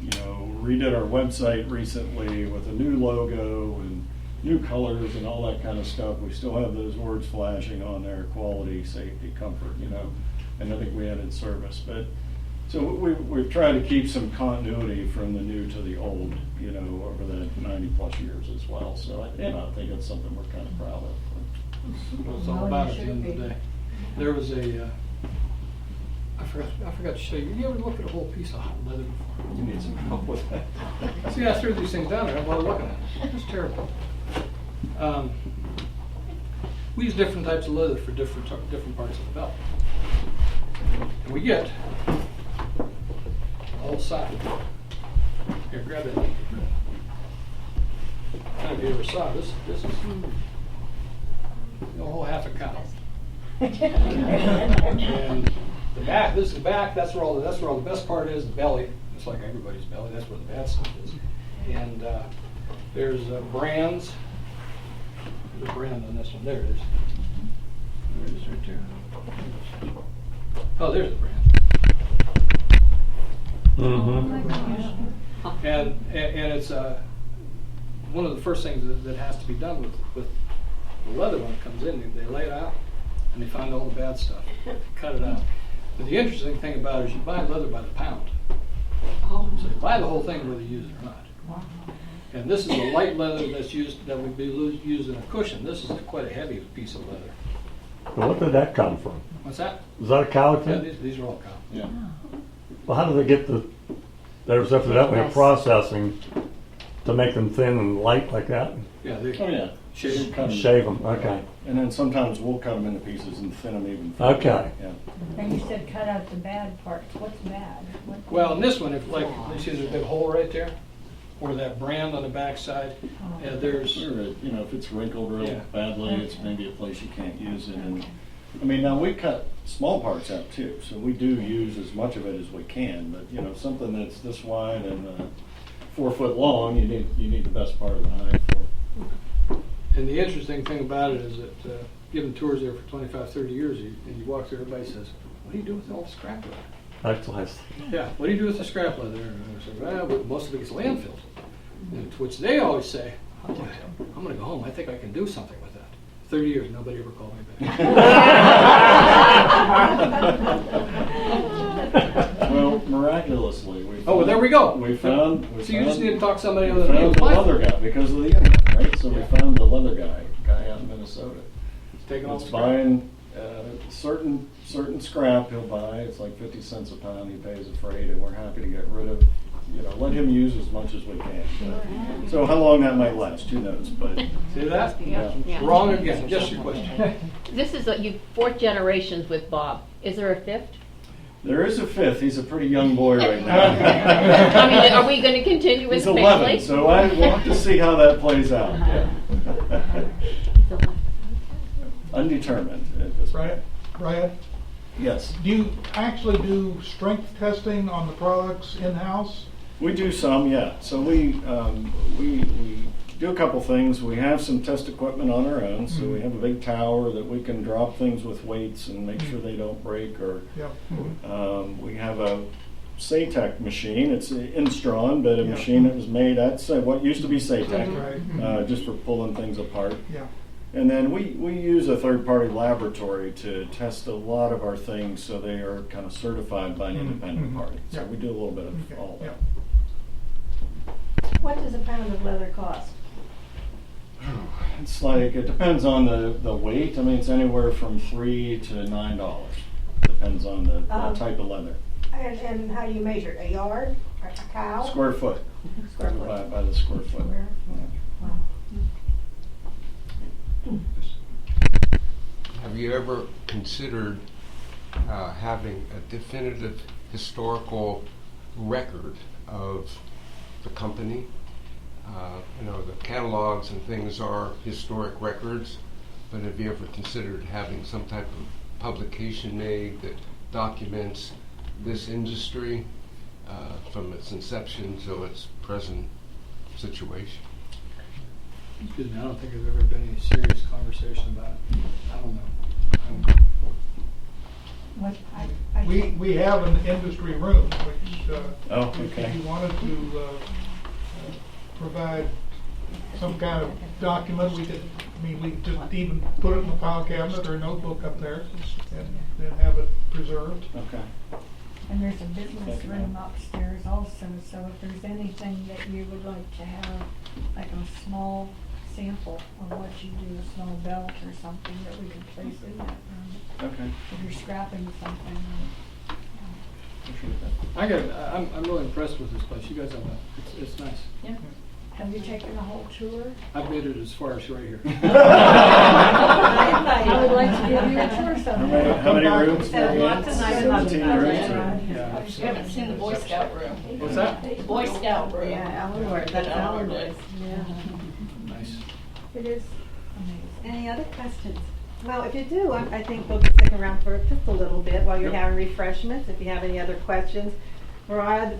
redid our website recently with a new logo and new colors and all that kind of stuff, we still have those words flashing on there: quality, safety, comfort. And I think we added service, but. So we've tried to keep some continuity from the new to the old, over the 90+ years as well. So I think that's something we're kind of proud of. Well, it's all about it at the end of the day. There was a, I forgot to show you. You ever look at a whole piece of hot leather before? You need some help with that. See, I threw these things down there while looking at it. It's terrible. We use different types of leather for different parts of the belt. And we get all side. Here, grab it. I don't know if you ever saw this. This is a whole half a cow. And the back. This is the back. That's where all the best part is. The belly. It's like everybody's belly. That's where the bad stuff is. And there's brands. There's a brand on this one. There it is. There it is right there. Oh, there's the brand. And it's one of the first things that has to be done with the leather when it comes in. They lay it out and they find all the bad stuff, cut it out. But the interesting thing about it is you buy leather by the pound. So you buy the whole thing whether you use it or not. And this is a light leather that would be used in a cushion. This is quite a heavy piece of leather. Well, what did that come from? What's that? Is that a cow Yeah, too? these are all cow. Yeah. Well, how do they get there's evidently a processing to make them thin and light like that? Yeah, Shave them, okay. And then sometimes we'll cut them into pieces and thin them even further. Okay. Yeah. And you said cut out the bad parts. What's bad? Well, in this one, you see there's a big hole right there, or that brand on the back side. There's, if it's wrinkled real badly, it's maybe a place you can't use it. And now we cut small parts out too, so we do use as much of it as we can. But something that's this wide and 4 foot long, you need the best part of the hide for. And the interesting thing about it is that giving tours there for 25, 30 years, and you walk through, everybody says, "What do you do with all the scrap leather?" That's nice. Yeah, what do you do with the scrap leather? And I said, well, most of it gets landfilled. And to which they always say, I'm going to go home. I think I can do something with that. 30 years, nobody ever called me back. Well, miraculously, there we go. We found. So you just need to talk to somebody We other than found the leather guy because of the internet, right? So we found the leather guy out in Minnesota. It's taking all the It's scrap. buying certain scrap he'll buy. It's like 50 cents a pound. He pays a freight, and we're happy to get rid of. Let him use as much as we can. So how long that might last, who knows? But see that? Yeah. Wrong again. Just your question. This is you 4th generations with Bob. Is there a 5th? there is a 5th. He's a pretty young boy right now. I mean, are we going to continue with He's the 11, family? so we'll have to see how that plays out. Yeah. Undetermined at this point. Brian, Yes. do you actually do strength testing on the products in-house? We do some, yeah. So we do a couple things. We have some test equipment on our own. So we have a big tower that we can drop things with weights and make sure they don't break. Or we have a SATEC machine. It's Instron, but a machine that was made at what used to be SATEC, just for pulling things apart. Yeah. And then we use a third-party laboratory to test a lot of our things, so they are kind of certified by an independent party. So we do a little bit of all that. What does a pound of leather cost? It's like, it depends on the weight. I mean, it's anywhere from $3 to $9. Depends on the type of leather. And how do you measure it? A yard? A cow? Square foot. Square foot. By the square foot. Have you ever considered having a definitive historical record of the company? The catalogs and things are historic records, but have you ever considered having some type of publication made that documents this industry from its inception to its present situation? Excuse me, I don't think there's ever been any serious conversation about it. I don't know. We have an industry room, which, Oh, if okay. you wanted to provide some kind of document, we could, we just even put it in a file cabinet or a notebook up there and have it preserved. Okay. And there's a business room upstairs also, so if there's anything that you would like to have, like a small sample of what you do, a small belt or something that we could place in that room. Okay. If you're scrapping something. I'm really impressed with this place. You guys have it's nice. Yeah. Have you taken a whole tour? I've made it as far as right here. I would like to give you a tour sometime. How many rooms? Lots of nice 17 rooms? Yeah. You haven't seen the Boy Scout room. What's that? The Boy Scout room. Yeah, Eleanor, That's Eleanor. Yeah. Nice. It is amazing. Any other questions? Well, if you do, I think we'll be sticking around for just a little bit while you're having refreshments. If you have any other questions, Brad,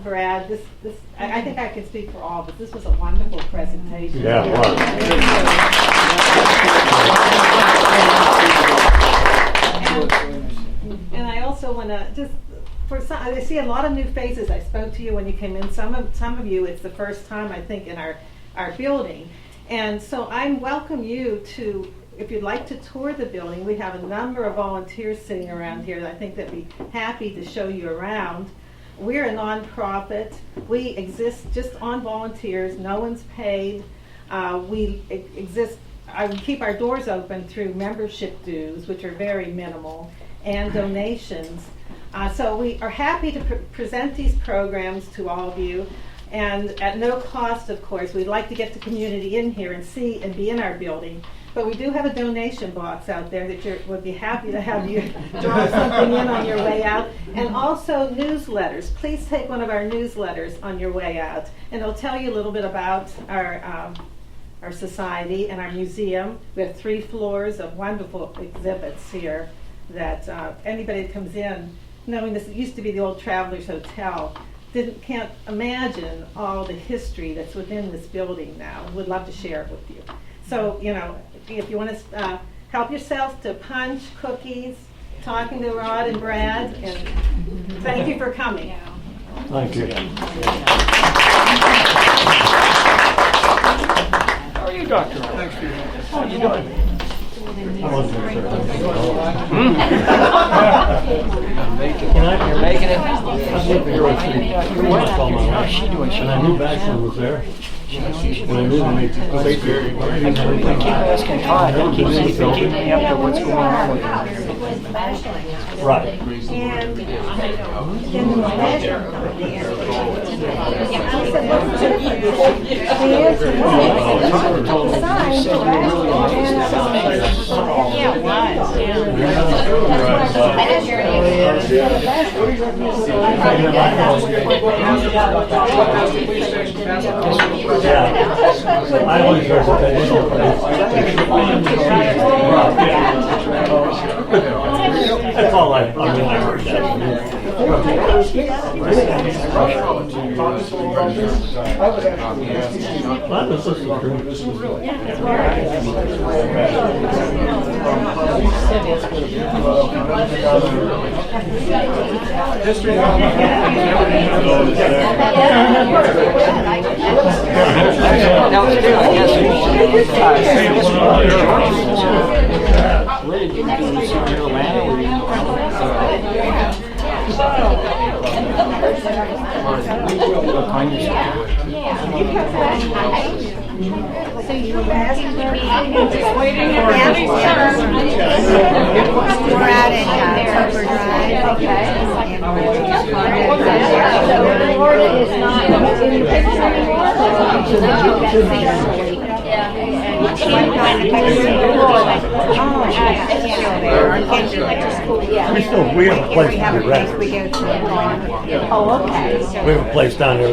I think I can speak for all of us. This was a wonderful presentation. Yeah, it was. And I also want to just, I see a lot of new faces. I spoke to you when you came in. Some of you, it's the first time, I think, in our building. And so I welcome you to, if you'd like to tour the building, we have a number of volunteers sitting around here that I think that'd be happy to show you around. We're a nonprofit. We exist just on volunteers. No one's paid. We keep our doors open through membership dues, which are very minimal, and donations. So we are happy to present these programs to all of you. And at no cost, of course. We'd like to get the community in here and see and be in our building. But we do have a donation box out there that would be happy to have you draw something in on your way out. And also newsletters. Please take one of our newsletters on your way out. And it'll tell you a little bit about our society and our museum. We have 3 floors of wonderful exhibits here that anybody that comes in, knowing this used to be the old Travelers Hotel, can't imagine all the history that's within this building now. Would love to share it with you. So, if you want to help yourself to punch, cookies, talking to Rod and Brad, and thank you for coming. Thank you. How are you, Doctor? Thanks for your help. How are you doing? You're making it? I've lived here with pretty much all my life. How's she doing? And I knew Bashlin was there. And I knew them. I keep asking Todd, he keeps keeping me up to what's going on with him. Right. Yeah. I always heard that they didn't. That's all I heard that. Well, this is So you asked me to be waiting for we're at it, Clover Drive. Okay. So Florida is not in your picture anymore? Yeah. And you can't find the picture. we have a place to be rented. Oh, okay. We have a place down there.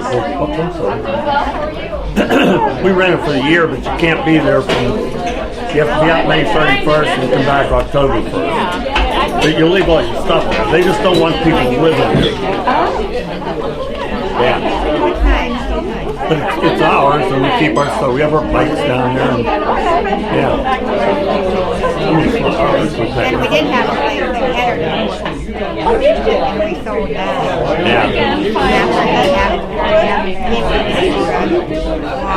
We rent it for the year, but you can't be there from You have to be out May 31st and come back October 1st. But you leave all your stuff there. They just don't want people living here. Yeah. But it's ours, and we keep our stuff. We have our bikes down there. And, yeah. And we did have a place in Heatherton. And we sold that. Yeah.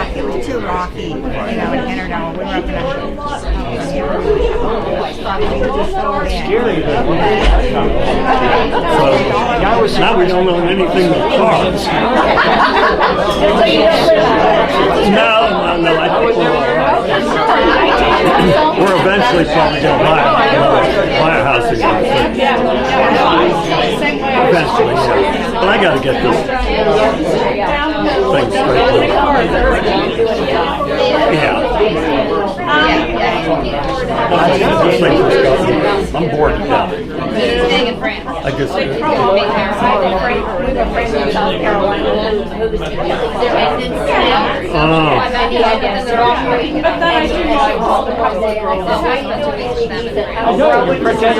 It was too rocky, you know, in Heatherton. We were up in So now we don't own anything but cars. No, I think we're all right. We're eventually probably going to buy a house again. Eventually, yeah. But I got to get this thing straight. Yeah. This thing just got me. I'm bored to death. I just.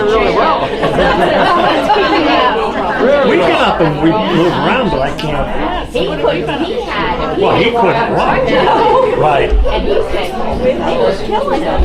Really well. We get up and we move around, but I can't. He had. Well, he couldn't walk. Right. And he said, he was killing him.